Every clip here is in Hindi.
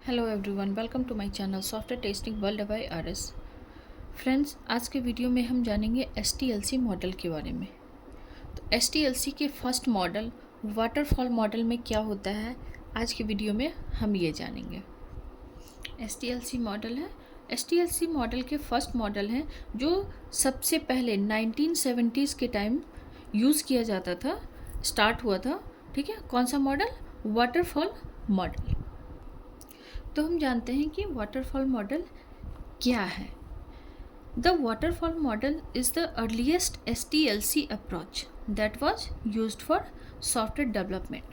Hello everyone, welcome to my channel software testing world by RS. Friends, आज के वीडियो में हम जानेंगे एसटीएलसी मॉडल के बारे में। तो एसटीएलसी के फर्स्ट मॉडल वाटरफॉल मॉडल में क्या होता है, आज के वीडियो में हम ये जानेंगे। एसटीएलसी मॉडल है, एसटीएलसी मॉडल के फर्स्ट मॉडल हैं जो सबसे पहले 1970s के टाइम यूज़ किया जाता था, स्टार्ट हुआ था। ठीक है, कौन सा मॉडल? Waterfall model. तो हम जानते हैं कि वाटरफॉल मॉडल क्या है। The waterfall model is the earliest STLC approach that was used for software development.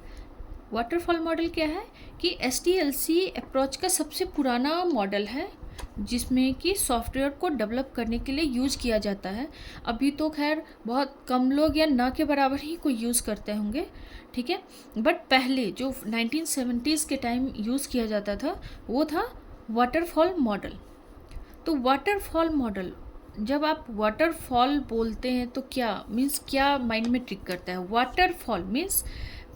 Waterfall model क्या है कि STLC अप्रोच का सबसे पुराना मॉडल है जिसमें कि सॉफ्टवेयर को डेवलप करने के लिए यूज़ किया जाता है। अभी तो खैर बहुत कम लोग या ना के बराबर ही कोई यूज़ करते होंगे, ठीक है, बट पहले जो 1970s के टाइम यूज़ किया जाता था वो था वाटरफॉल मॉडल। तो वाटरफॉल मॉडल, जब आप वाटरफॉल बोलते हैं तो क्या मीन्स, क्या माइंड में ट्रिक करता है? वाटरफॉल मीन्स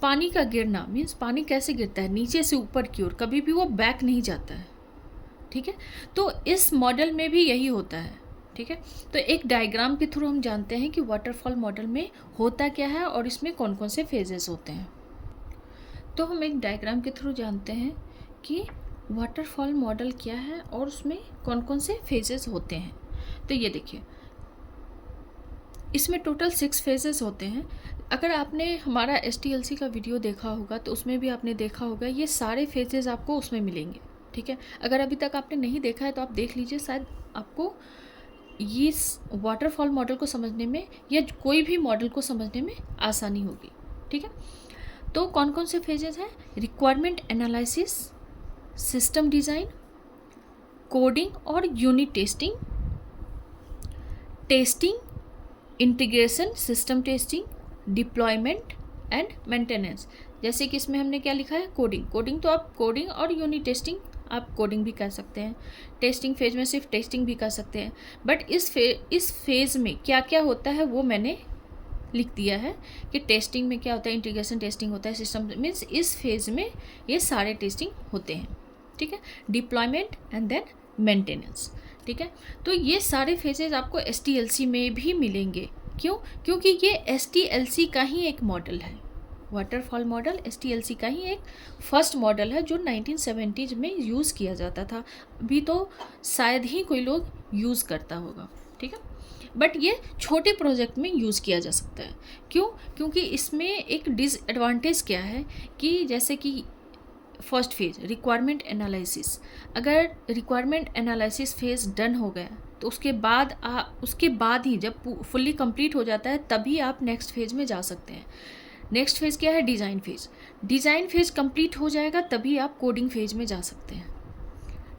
पानी का गिरना, मीन्स पानी कैसे गिरता है? नीचे से ऊपर की ओर, कभी भी वो बैक नहीं जाता है। ठीक है, तो इस मॉडल में भी यही होता है। ठीक है, तो एक डायग्राम के थ्रू हम जानते हैं कि वाटरफॉल मॉडल में होता क्या है और इसमें कौन कौन से फेजेस होते हैं। तो हम एक डायग्राम के थ्रू जानते हैं कि वाटरफॉल मॉडल क्या है और उसमें कौन कौन से फेजेस होते हैं। तो ये देखिए, इसमें टोटल 6 फेजेस होते हैं। अगर आपने हमारा STLC का वीडियो देखा होगा तो उसमें भी आपने देखा होगा, ये सारे फेजेस आपको उसमें मिलेंगे। ठीक है, अगर अभी तक आपने नहीं देखा है तो आप देख लीजिए, शायद आपको ये वाटरफॉल मॉडल को समझने में या कोई भी मॉडल को समझने में आसानी होगी। ठीक है, तो कौन कौन से फेजेस हैं? Requirement analysis, system design, coding और unit testing, testing, integration, system testing, deployment and maintenance. जैसे कि इसमें हमने क्या लिखा है? कोडिंग। कोडिंग तो आप कोडिंग और यूनिट टेस्टिंग आप कोडिंग भी कर सकते हैं, टेस्टिंग फेज में सिर्फ टेस्टिंग भी कर सकते हैं। बट इस फेज में क्या क्या होता है वो मैंने लिख दिया है कि टेस्टिंग में क्या होता है, इंटीग्रेशन टेस्टिंग होता है, सिस्टम मीन्स इस फेज में ये सारे टेस्टिंग होते हैं। ठीक है, डिप्लॉयमेंट एंड देन मेंटेनेंस। ठीक है, तो ये सारे फेजेस आपको STLC में भी मिलेंगे। क्यों? क्योंकि ये STLC का ही एक मॉडल है। वाटरफॉल मॉडल STLC का ही एक फर्स्ट मॉडल है जो 1970s में यूज़ किया जाता था। अभी तो शायद ही कोई लोग यूज़ करता होगा। ठीक है, बट ये छोटे प्रोजेक्ट में यूज़ किया जा सकता है। क्यों? क्योंकि इसमें एक डिसएडवांटेज क्या है कि जैसे कि फर्स्ट फेज रिक्वायरमेंट एनालिसिस, अगर रिक्वायरमेंट एनालिसिस फेज डन हो गया तो उसके बाद ही जब फुल्ली कंप्लीट हो जाता है तभी आप नेक्स्ट फेज में जा सकते हैं। नेक्स्ट फेज क्या है? Design phase. Design phase complete हो जाएगा तभी आप कोडिंग फेज में जा सकते हैं।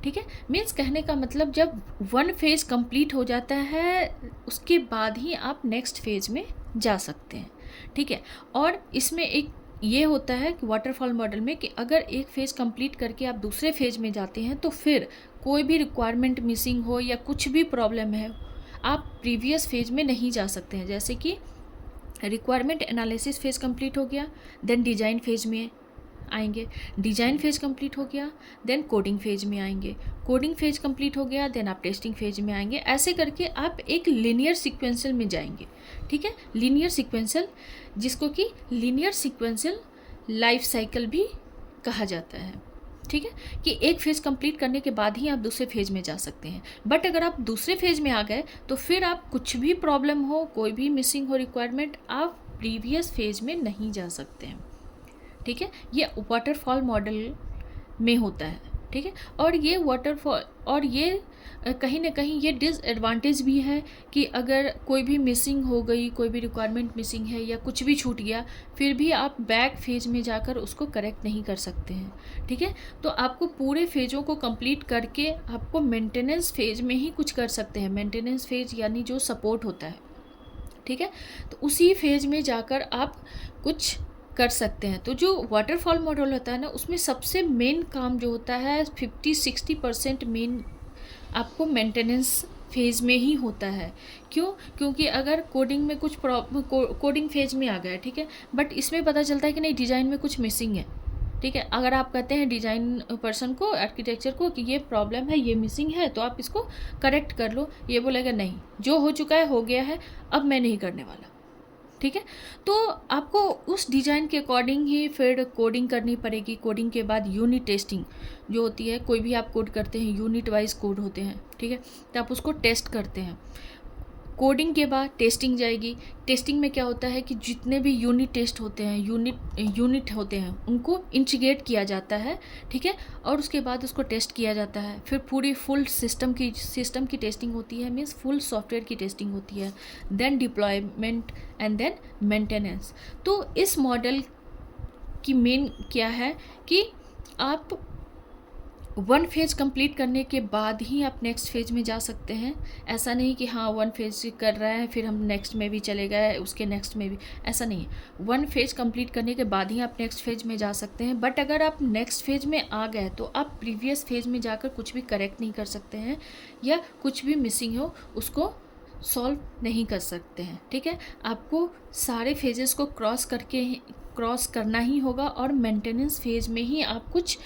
ठीक है, मीन्स कहने का मतलब जब वन फेज कंप्लीट हो जाता है उसके बाद ही आप नेक्स्ट फेज में जा सकते हैं। ठीक है, और इसमें एक ये होता है कि वाटरफॉल मॉडल में कि अगर एक फेज कंप्लीट करके आप दूसरे फेज में जाते हैं तो फिर कोई भी रिक्वायरमेंट मिसिंग हो या कुछ भी प्रॉब्लम है, आप प्रीवियस फेज में नहीं जा सकते हैं। जैसे कि रिक्वायरमेंट एनालिसिस फेज कंप्लीट हो गया, देन डिज़ाइन फेज में आएंगे, डिज़ाइन फेज कंप्लीट हो गया, देन कोडिंग फेज में आएंगे, कोडिंग फेज कंप्लीट हो गया, देन आप टेस्टिंग फेज में आएंगे। ऐसे करके आप एक लीनियर सीक्वेंशियल में जाएंगे। ठीक है, लीनियर सीक्वेंशियल, जिसको कि लीनियर सीक्वेंशियल लाइफ साइकिल भी कहा जाता है। ठीक है, कि एक फेज कंप्लीट करने के बाद ही आप दूसरे फेज में जा सकते हैं। बट अगर आप दूसरे फेज में आ गए तो फिर आप कुछ भी प्रॉब्लम हो, कोई भी मिसिंग हो रिक्वायरमेंट, आप प्रीवियस फेज में नहीं जा सकते हैं। ठीक है, ये वाटरफॉल मॉडल में होता है। ठीक है, और ये वाटरफॉल और ये कहीं ना कहीं ये डिसएडवांटेज भी है कि अगर कोई भी मिसिंग हो गई, कोई भी रिक्वायरमेंट मिसिंग है या कुछ भी छूट गया, फिर भी आप बैक फेज में जाकर उसको करेक्ट नहीं कर सकते हैं। ठीक है, तो आपको पूरे फेजों को कंप्लीट करके आपको मेंटेनेंस फेज में ही कुछ कर सकते हैं। मेंटेनेंस फेज यानी जो सपोर्ट होता है। ठीक है, तो उसी फेज में जाकर आप कुछ कर सकते हैं। तो जो वाटरफॉल मॉडल होता है ना, उसमें सबसे मेन काम जो होता है 50-60% मेन आपको मेंटेनेंस फेज में ही होता है। क्यों? क्योंकि अगर कोडिंग में कुछ कोडिंग फेज में आ गया, ठीक है, बट इसमें पता चलता है कि नहीं डिज़ाइन में कुछ मिसिंग है। ठीक है। अगर आप कहते हैं डिज़ाइन पर्सन को, आर्किटेक्चर को, कि ये प्रॉब्लम है, ये मिसिंग है, तो आप इसको करेक्ट कर लो, ये बोलेगा नहीं, जो हो चुका है हो गया है, अब मैं नहीं करने वाला। ठीक है। तो आपको उस डिज़ाइन के अकॉर्डिंग ही फिर कोडिंग करनी पड़ेगी। कोडिंग के बाद यूनिट टेस्टिंग जो होती है, कोई भी आप कोड करते हैं यूनिट वाइज कोड होते हैं, ठीक है, तो आप उसको टेस्ट करते हैं। कोडिंग के बाद टेस्टिंग जाएगी। टेस्टिंग में क्या होता है कि जितने भी यूनिट टेस्ट होते हैं, यूनिट होते हैं, उनको इंटीग्रेट किया जाता है, ठीक है, और उसके बाद उसको टेस्ट किया जाता है। फिर पूरी फुल सिस्टम की टेस्टिंग होती है, मीन्स फुल सॉफ्टवेयर की टेस्टिंग होती है, then deployment and then maintenance. तो इस मॉडल की मेन क्या है कि आप वन फेज कंप्लीट करने के बाद ही आप नेक्स्ट फेज में जा सकते हैं। ऐसा नहीं कि हाँ वन फेज कर रहा है फिर हम नेक्स्ट में भी चले गए, उसके नेक्स्ट में भी, ऐसा नहीं है। वन फेज कंप्लीट करने के बाद ही आप नेक्स्ट फेज में जा सकते हैं। बट अगर आप नेक्स्ट फेज में आ गए तो आप प्रीवियस फेज में जाकर कुछ भी करेक्ट नहीं कर सकते हैं, या कुछ भी मिसिंग हो उसको सॉल्व नहीं कर सकते हैं। ठीक है, आपको सारे फेजेस को क्रॉस करना ही होगा, और मेंटेनेंस फेज में ही आप कुछ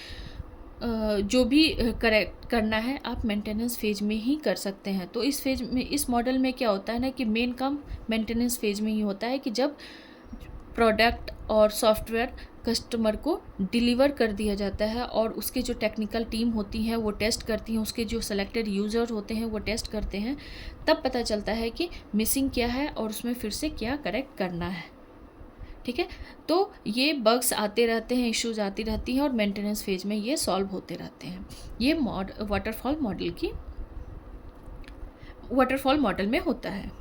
जो भी करेक्ट करना है आप मेंटेनेंस फेज में ही कर सकते हैं। तो इस फेज में, इस मॉडल में क्या होता है ना कि मेन काम मेंटेनेंस फेज में ही होता है, कि जब प्रोडक्ट और सॉफ्टवेयर कस्टमर को डिलीवर कर दिया जाता है और उसके जो टेक्निकल टीम होती हैं वो टेस्ट करती हैं, उसके जो सेलेक्टेड यूज़र होते हैं वो टेस्ट करते हैं, तब पता चलता है कि मिसिंग क्या है और उसमें फिर से क्या करेक्ट करना है। ठीक है, तो ये बग्स आते रहते हैं, इश्यूज आती रहती हैं, और मेंटेनेंस फेज में ये सॉल्व होते रहते हैं। ये वाटरफॉल मॉडल में होता है।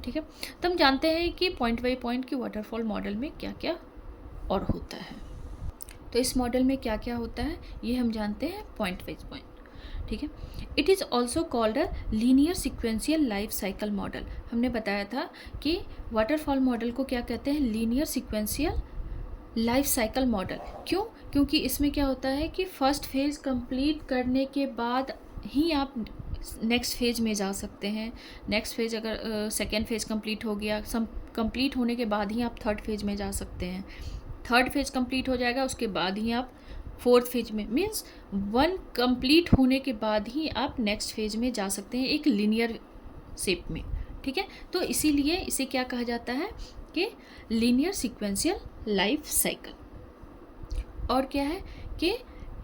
ठीक है, तो हम जानते हैं कि पॉइंट बाई पॉइंट की वाटरफॉल मॉडल में क्या क्या और होता है। तो इस मॉडल में क्या क्या होता है ये हम जानते हैं पॉइंट बाई पॉइंट। ठीक है, it is also called a linear sequential life cycle model. हमने बताया था कि वाटरफॉल मॉडल को क्या कहते हैं, linear sequential life cycle model. क्यों? क्योंकि इसमें क्या होता है कि फर्स्ट फेज कंप्लीट करने के बाद ही आप नेक्स्ट फेज में जा सकते हैं। नेक्स्ट फेज अगर सेकेंड फेज कंप्लीट हो गया, कंप्लीट होने के बाद ही आप थर्ड फेज में जा सकते हैं। थर्ड फेज कंप्लीट हो जाएगा उसके बाद ही आप फोर्थ फेज में, मीन्स वन कंप्लीट होने के बाद ही आप नेक्स्ट फेज में जा सकते हैं, एक लीनियर शेप में। ठीक है, तो इसीलिए इसे क्या कहा जाता है कि लीनियर सिक्वेंशियल लाइफ साइकिल। और क्या है कि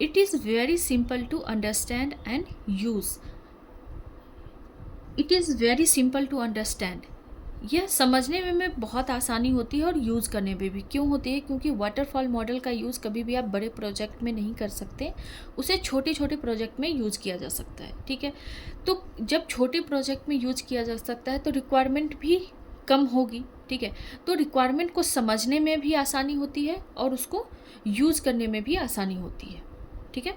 it is very simple to understand and use. It is very simple to understand, यह समझने में बहुत आसानी होती है और यूज़ करने में भी। क्यों होती है? क्योंकि वाटरफॉल मॉडल का यूज़ कभी भी आप बड़े प्रोजेक्ट में नहीं कर सकते, उसे छोटे छोटे प्रोजेक्ट में यूज़ किया जा सकता है। ठीक है, तो जब छोटे प्रोजेक्ट में यूज़ किया जा सकता है तो रिक्वायरमेंट भी कम होगी। ठीक है, तो रिक्वायरमेंट को समझने में भी आसानी होती है और उसको यूज़ करने में भी आसानी होती है। ठीक है,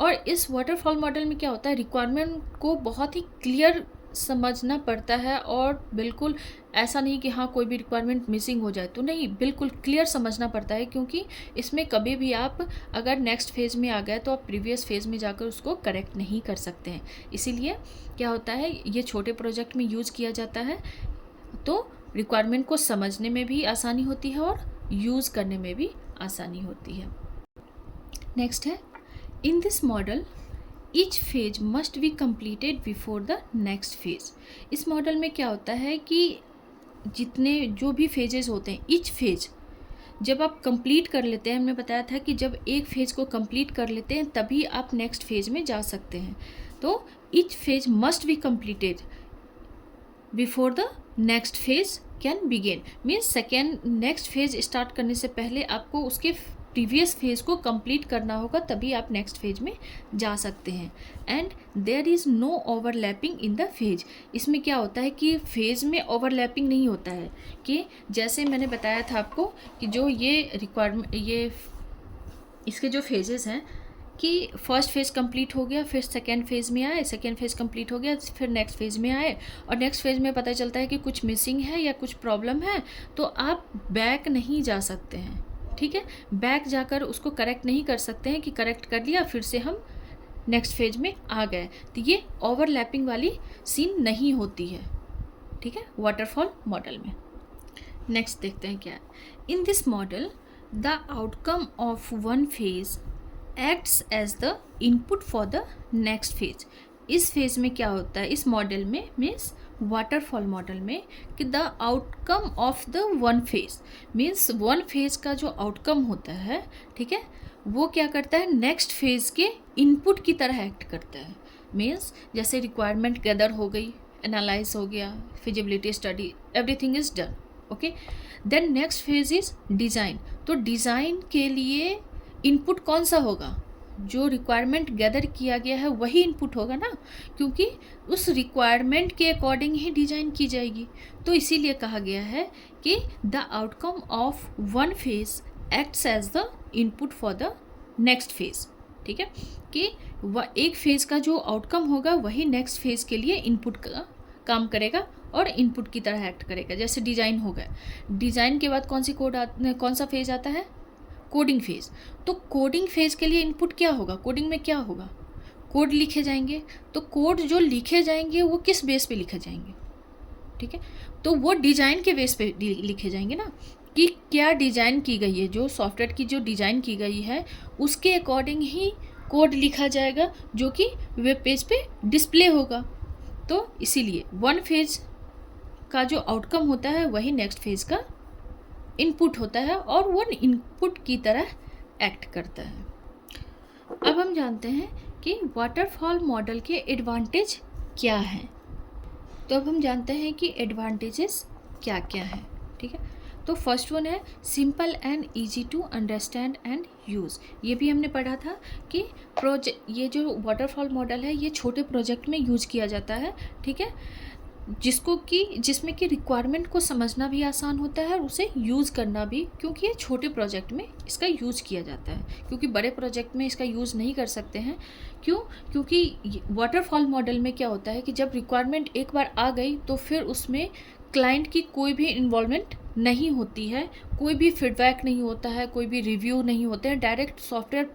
और इस वाटरफॉल मॉडल में क्या होता है, रिक्वायरमेंट को बहुत ही क्लियर समझना पड़ता है, और बिल्कुल ऐसा नहीं कि हाँ कोई भी रिक्वायरमेंट मिसिंग हो जाए तो नहीं, बिल्कुल क्लियर समझना पड़ता है। क्योंकि इसमें कभी भी आप अगर नेक्स्ट फेज़ में आ गए तो आप प्रीवियस फेज़ में जाकर उसको करेक्ट नहीं कर सकते हैं। इसीलिए क्या होता है, ये छोटे प्रोजेक्ट में यूज़ किया जाता है, तो रिक्वायरमेंट को समझने में भी आसानी होती है और यूज़ करने में भी आसानी होती है। नेक्स्ट है, in this model each phase must be completed before the next phase. इस मॉडल में क्या होता है कि जितने जो भी फेजेस होते हैं, ईच फेज जब आप कंप्लीट कर लेते हैं, हमने बताया था कि जब एक फेज को कंप्लीट कर लेते हैं तभी आप नेक्स्ट फेज में जा सकते हैं। तो each phase must be completed before the next phase can begin, means next phase start करने से पहले आपको उसके प्रीवियस फेज को कंप्लीट करना होगा, तभी आप नेक्स्ट फेज में जा सकते हैं। And there is no overlapping in the phase. इसमें क्या होता है कि फेज में ओवरलैपिंग नहीं होता है, कि जैसे मैंने बताया था आपको कि जो ये इसके जो फेजेस हैं कि फर्स्ट फेज कंप्लीट हो गया, फिर सेकेंड फेज में आए, सेकेंड फेज कंप्लीट हो गया, फिर नेक्स्ट फेज में आए, और नेक्स्ट फेज में पता चलता है कि कुछ मिसिंग है या कुछ प्रॉब्लम है, तो आप बैक नहीं जा सकते हैं। ठीक है, बैक जाकर उसको करेक्ट नहीं कर सकते हैं कि करेक्ट कर लिया फिर से हम नेक्स्ट फेज में आ गए, तो ये ओवरलैपिंग वाली सीन नहीं होती है। ठीक है, वाटरफॉल मॉडल में। नेक्स्ट देखते हैं क्या है। In this model the outcome of one phase acts as the input for the next phase. इस फेज में क्या होता है, इस मॉडल में मीन्स वाटरफॉल मॉडल में, कि the outcome of the one phase means one phase का जो आउटकम होता है, ठीक है, वो क्या करता है, नेक्स्ट फेज के इनपुट की तरह एक्ट करता है। मीन्स जैसे रिक्वायरमेंट गैदर हो गई, एनालाइज हो गया, feasibility study, everything is done, okay. Then next phase is design. तो डिज़ाइन के लिए इनपुट कौन सा होगा, जो रिक्वायरमेंट गैदर किया गया है वही इनपुट होगा ना, क्योंकि उस रिक्वायरमेंट के अकॉर्डिंग ही डिज़ाइन की जाएगी। तो इसीलिए कहा गया है कि the outcome of one phase acts as the input for the next phase, ठीक है, कि एक फेज का जो आउटकम होगा वही नेक्स्ट फेज के लिए इनपुट का काम करेगा और इनपुट की तरह एक्ट करेगा। जैसे डिज़ाइन हो गया, डिज़ाइन के बाद कौन सा फेज आता है, कोडिंग फेज। तो कोडिंग फेज के लिए इनपुट क्या होगा, कोडिंग में क्या होगा, कोड लिखे जाएंगे। तो कोड जो लिखे जाएंगे वो किस बेस पे लिखे जाएंगे, ठीक है, तो वो डिज़ाइन के बेस पे लिखे जाएंगे ना, कि क्या डिज़ाइन की गई है, जो सॉफ्टवेयर की जो डिज़ाइन की गई है उसके अकॉर्डिंग ही कोड लिखा जाएगा, जो कि वेब पेज पे डिस्प्ले होगा। तो इसीलिए वन फेज का जो आउटकम होता है वही नेक्स्ट फेज का इनपुट होता है और वो इनपुट की तरह एक्ट करता है। अब हम जानते हैं कि वाटरफॉल मॉडल के एडवांटेज क्या हैं। तो अब हम जानते हैं कि एडवांटेजेस क्या क्या हैं, ठीक है। तो फर्स्ट वन है simple and easy to understand and use. ये भी हमने पढ़ा था कि ये जो वाटरफॉल मॉडल है ये छोटे प्रोजेक्ट में यूज किया जाता है, ठीक है, जिसमें कि रिक्वायरमेंट को समझना भी आसान होता है और उसे यूज़ करना भी, क्योंकि ये छोटे प्रोजेक्ट में इसका यूज़ किया जाता है, क्योंकि बड़े प्रोजेक्ट में इसका यूज़ नहीं कर सकते हैं। क्योंकि वाटरफॉल मॉडल में क्या होता है कि जब रिक्वायरमेंट एक बार आ गई तो फिर उसमें क्लाइंट की कोई भी इन्वॉल्वमेंट नहीं होती है, कोई भी फीडबैक नहीं होता है, कोई भी रिव्यू नहीं होते हैं। डायरेक्ट सॉफ्टवेयर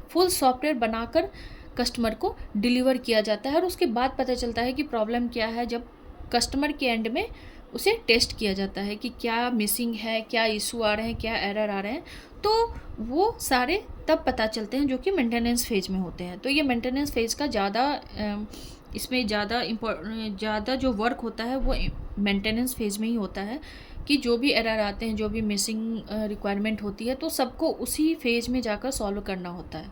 फुल सॉफ्टवेयर बनाकर कस्टमर को डिलीवर किया जाता है और उसके बाद पता चलता है कि प्रॉब्लम क्या है, जब कस्टमर के एंड में उसे टेस्ट किया जाता है कि क्या मिसिंग है, क्या इशू आ रहे हैं, क्या एरर आ रहे हैं। तो वो सारे तब पता चलते हैं जो कि मेंटेनेंस फेज में होते हैं। तो ये मेंटेनेंस फेज का इसमें ज़्यादा जो वर्क होता है वो मेंटेनेंस फेज में ही होता है, कि जो भी एरर आते हैं, जो भी मिसिंग रिक्वायरमेंट होती है, तो सबको उसी फेज में जाकर सॉल्व करना होता है,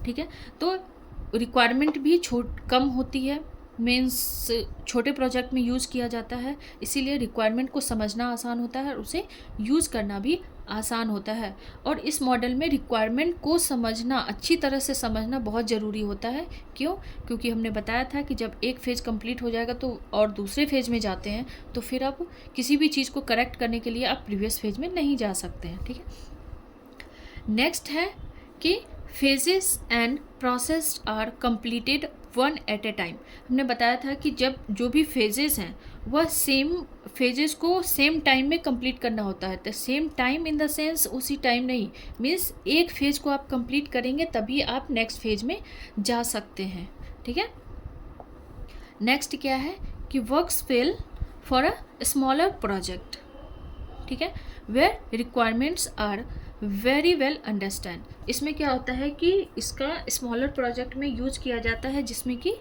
ठीक है। तो रिक्वायरमेंट भी कम होती है, मीन्स छोटे प्रोजेक्ट में यूज़ किया जाता है, इसीलिए रिक्वायरमेंट को समझना आसान होता है और उसे यूज़ करना भी आसान होता है। और इस मॉडल में रिक्वायरमेंट को समझना, अच्छी तरह से समझना बहुत ज़रूरी होता है। क्यों? क्योंकि हमने बताया था कि जब एक फेज़ कंप्लीट हो जाएगा तो और दूसरे फेज़ में जाते हैं तो फिर आप किसी भी चीज़ को करेक्ट करने के लिए आप प्रीवियस फेज़ में नहीं जा सकते हैं, ठीक है। नेक्स्ट है कि phases and process are completed one at a time. हमने बताया था कि जब जो भी फेजेस हैं वह सेम फेजेस को सेम टाइम में कंप्लीट करना होता है। तो same time in the sense उसी टाइम नहीं, मीन्स एक फेज़ को आप कंप्लीट करेंगे तभी आप नेक्स्ट फेज में जा सकते हैं, ठीक है। नेक्स्ट क्या है कि works well for a smaller project, ठीक है, where requirements are very well understand. इसमें क्या होता है कि इसका स्मॉलर प्रोजेक्ट में यूज़ किया जाता है, जिसमें कि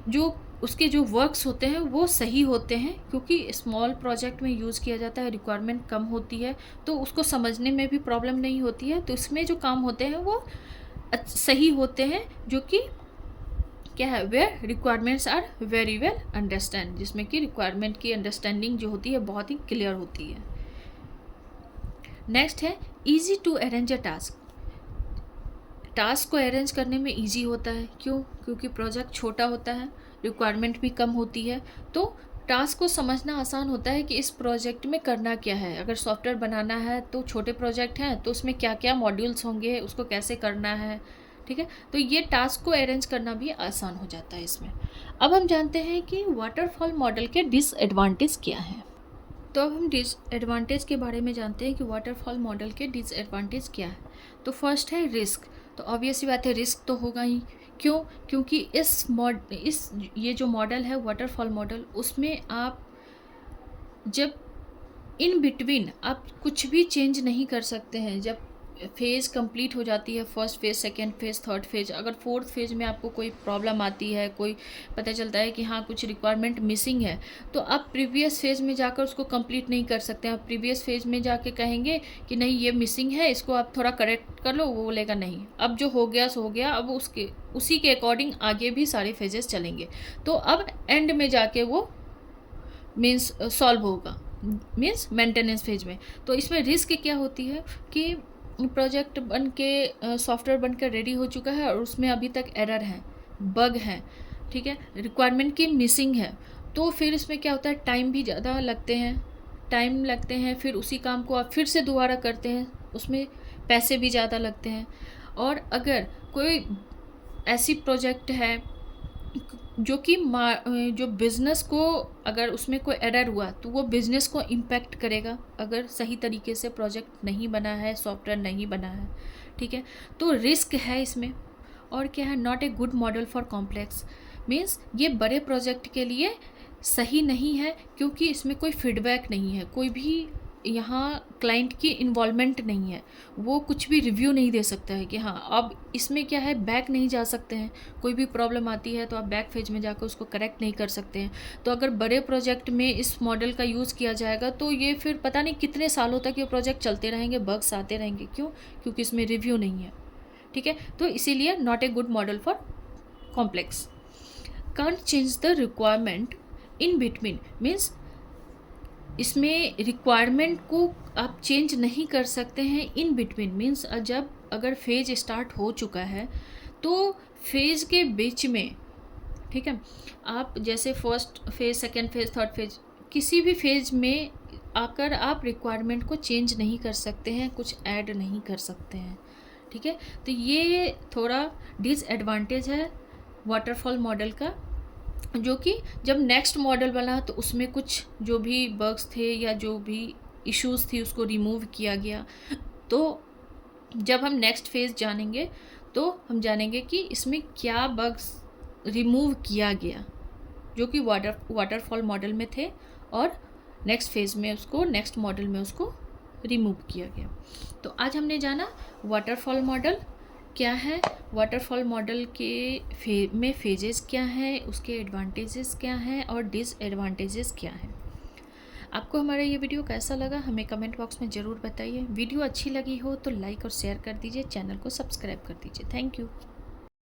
जो उसके जो वर्क्स होते हैं वो सही होते हैं, क्योंकि स्मॉल प्रोजेक्ट में यूज़ किया जाता है, रिक्वायरमेंट कम होती है तो उसको समझने में भी प्रॉब्लम नहीं होती है। तो इसमें जो काम होते हैं वो सही होते हैं, जो कि क्या है, where requirements are very well understand, जिसमें कि रिक्वायरमेंट की अंडरस्टैंडिंग जो होती है बहुत ही क्लियर होती है। नेक्स्ट है easy to arrange a task. Task को अरेंज करने में ईजी होता है, क्यों? क्योंकि प्रोजेक्ट छोटा होता है, रिक्वायरमेंट भी कम होती है, तो टास्क को समझना आसान होता है कि इस प्रोजेक्ट में करना क्या है। अगर सॉफ्टवेयर बनाना है तो छोटे प्रोजेक्ट हैं तो उसमें क्या क्या मॉड्यूल्स होंगे, उसको कैसे करना है, ठीक है। तो ये टास्क को अरेंज करना भी आसान हो जाता है इसमें। अब हम जानते हैं कि वाटरफॉल मॉडल के डिसएडवांटेज क्या हैं। तो अब हम डिसएडवांटेज के बारे में जानते हैं कि वाटरफॉल मॉडल के डिसएडवांटेज क्या है। तो फर्स्ट है रिस्क। तो ऑब्वियस सी बात है, रिस्क तो होगा ही। क्यों? क्योंकि ये जो मॉडल है वाटरफॉल मॉडल, उसमें आप जब इन बिटवीन आप कुछ भी चेंज नहीं कर सकते हैं। जब फेज़ कंप्लीट हो जाती है, first phase, second phase, third phase, अगर फोर्थ फेज़ में आपको कोई प्रॉब्लम आती है, कोई पता चलता है कि हाँ कुछ रिक्वायरमेंट मिसिंग है, तो आप प्रीवियस फेज़ में जाकर उसको कंप्लीट नहीं कर सकते हैं। आप प्रीवियस फेज़ में जाके कहेंगे कि नहीं ये मिसिंग है, इसको आप थोड़ा करेक्ट कर लो, वो बोलेगा नहीं अब जो हो गया सो हो गया, अब उसी के अकॉर्डिंग आगे भी सारे फेजेस चलेंगे। तो अब एंड में जाके वो मीन्स सॉल्व होगा, मीन्स मेंटेनेंस फेज में। तो इसमें रिस्क क्या होती है कि प्रोजेक्ट बन के सॉफ्टवेयर बनकर रेडी हो चुका है और उसमें अभी तक एरर है, बग है, ठीक है, रिक्वायरमेंट की मिसिंग है, तो फिर इसमें क्या होता है, टाइम भी ज़्यादा लगते हैं, फिर उसी काम को आप फिर से दोबारा करते हैं, उसमें पैसे भी ज़्यादा लगते हैं। और अगर कोई ऐसी प्रोजेक्ट है जो कि जो बिज़नेस को, अगर उसमें कोई एरर हुआ तो वो बिज़नेस को इम्पैक्ट करेगा, अगर सही तरीके से प्रोजेक्ट नहीं बना है, सॉफ्टवेयर नहीं बना है, ठीक है। तो रिस्क है इसमें। और क्या है, not a good model for complex, means ये बड़े प्रोजेक्ट के लिए सही नहीं है, क्योंकि इसमें कोई फीडबैक नहीं है, कोई भी यहाँ क्लाइंट की इन्वॉल्वमेंट नहीं है, वो कुछ भी रिव्यू नहीं दे सकता है कि हाँ अब इसमें क्या है, बैक नहीं जा सकते हैं, कोई भी प्रॉब्लम आती है तो आप बैक फेज में जाकर उसको करेक्ट नहीं कर सकते हैं। तो अगर बड़े प्रोजेक्ट में इस मॉडल का यूज़ किया जाएगा तो ये फिर पता नहीं कितने सालों तक ये प्रोजेक्ट चलते रहेंगे, बग्स आते रहेंगे। क्यों? क्योंकि इसमें रिव्यू नहीं है, ठीक है। तो इसीलिए not a good model for complex. Can't change the requirement in between, means इसमें रिक्वायरमेंट को आप चेंज नहीं कर सकते हैं इन बिटवीन, मीन्स जब अगर फेज स्टार्ट हो चुका है तो फेज के बीच में, ठीक है, आप जैसे first phase, second phase, third phase, किसी भी फेज में आकर आप रिक्वायरमेंट को चेंज नहीं कर सकते हैं, कुछ ऐड नहीं कर सकते हैं, ठीक है। तो ये थोड़ा डिसएडवांटेज है वाटरफॉल मॉडल का, जो कि जब नेक्स्ट मॉडल बना तो उसमें कुछ जो भी बग्स थे या जो भी इश्यूज थी उसको रिमूव किया गया। तो जब हम नेक्स्ट फेज़ जानेंगे तो हम जानेंगे कि इसमें क्या बग्स रिमूव किया गया जो कि वाटरफॉल मॉडल में थे, और नेक्स्ट फेज़ में उसको, नेक्स्ट मॉडल में उसको रिमूव किया गया। तो आज हमने जाना वाटरफॉल मॉडल क्या है, वाटरफॉल मॉडल के में फेजेस क्या हैं, उसके एडवांटेजेस क्या हैं और डिसएडवांटेजेस क्या हैं। आपको हमारा ये वीडियो कैसा लगा हमें कमेंट बॉक्स में ज़रूर बताइए। वीडियो अच्छी लगी हो तो लाइक और शेयर कर दीजिए, चैनल को सब्सक्राइब कर दीजिए। Thank you.